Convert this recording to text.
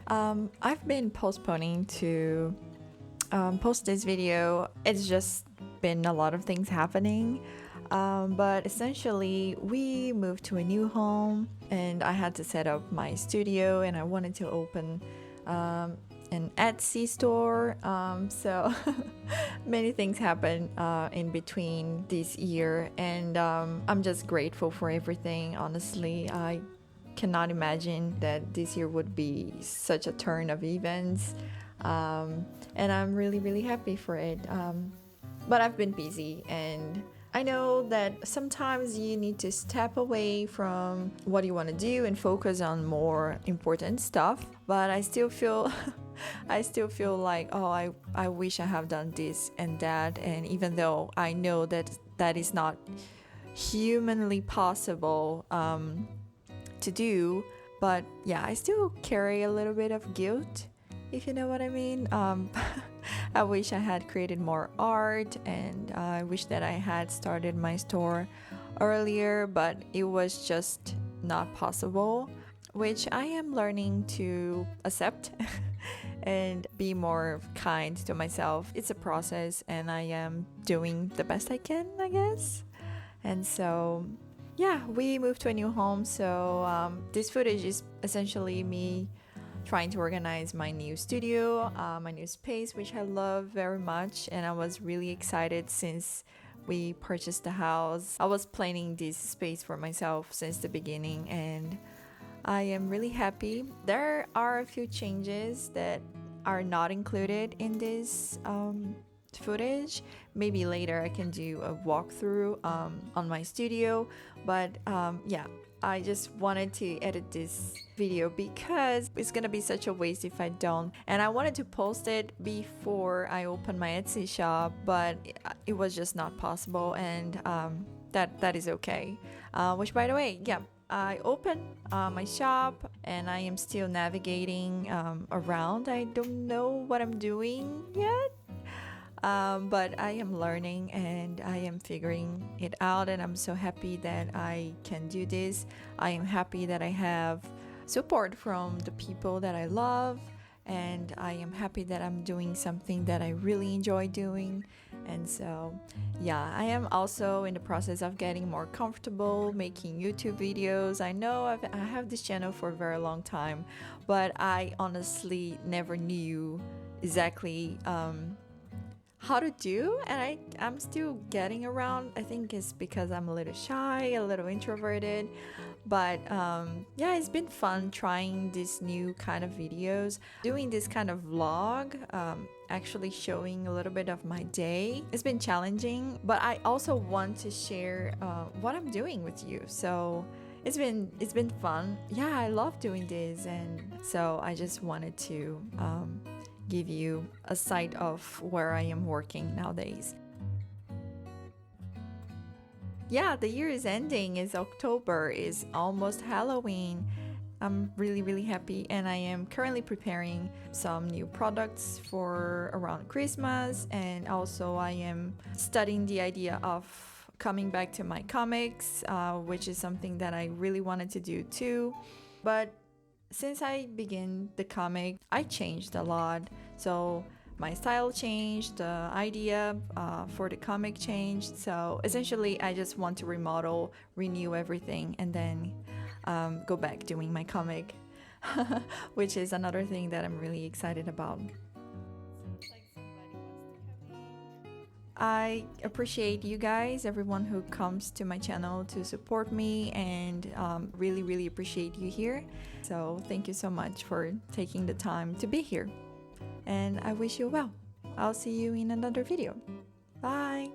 I've been postponing to post this video. It's just been a lot of things happening. But essentially, we moved to a new home and I had to set up my studio and I wanted to open an Etsy store. So many things happened in between this year, and I'm just grateful for everything. Honestly, I cannot imagine that this year would be such a turn of events, and I'm really happy for it. But I've been busy, and I know that sometimes you need to step away from what you want to do and focus on more important stuff. But I still feel I still feel like, oh, I wish I have done this and that. And even though I know that that is not humanly possible to do, but yeah, I still carry a little bit of guilt, if you know what I mean. I wish I had created more art, and I wish that I had started my store earlier, but it was just not possible, which I am learning to accept and be more kind to myself. It's a process, and I am doing the best I can, I guess. And so, yeah, we moved to a new home, so this footage is essentially me trying to organize my new studio, my new space, which I love very much. And I was really excited since we purchased the house. I was planning this space for myself since the beginning, and I am really happy. There are a few changes that are not included in this footage. Maybe later I can do a walkthrough on my studio, but yeah, I just wanted to edit this video because it's gonna be such a waste if I don't. And I wanted to post it before I open my Etsy shop, but it was just not possible, and that is okay. Which, by the way, yeah, I opened my shop and I am still navigating around. I don't know what I'm doing yet. But I am learning and I am figuring it out, and I'm so happy that I can do this. I am happy that I have support from the people that I love, and I am happy that I'm doing something that I really enjoy doing. And so, yeah, I am also in the process of getting more comfortable making YouTube videos. I know I have this channel for a very long time, but I honestly never knew exactly how to do, and I'm still getting around. I think it's because I'm a little shy, a little introverted, but yeah, it's been fun trying these new kind of videos, doing this kind of vlog, actually showing a little bit of my day. It's been challenging, but I also want to share what I'm doing with you, so it's been fun. Yeah, I love doing this, and so I just wanted to give you a sight of where I am working nowadays. Yeah, the year is ending. It's October, is almost Halloween. I'm really happy, and I am currently preparing some new products for around Christmas, and also I am studying the idea of coming back to my comics, which is something that I really wanted to do too. But since I began the comic, I changed a lot. So my style changed, the idea for the comic changed. So essentially, I just want to remodel, renew everything, and then go back doing my comic, which is another thing that I'm really excited about. I appreciate you guys, everyone who comes to my channel to support me, and really appreciate you here. So thank you so much for taking the time to be here, and I wish you well. I'll see you in another video. Bye!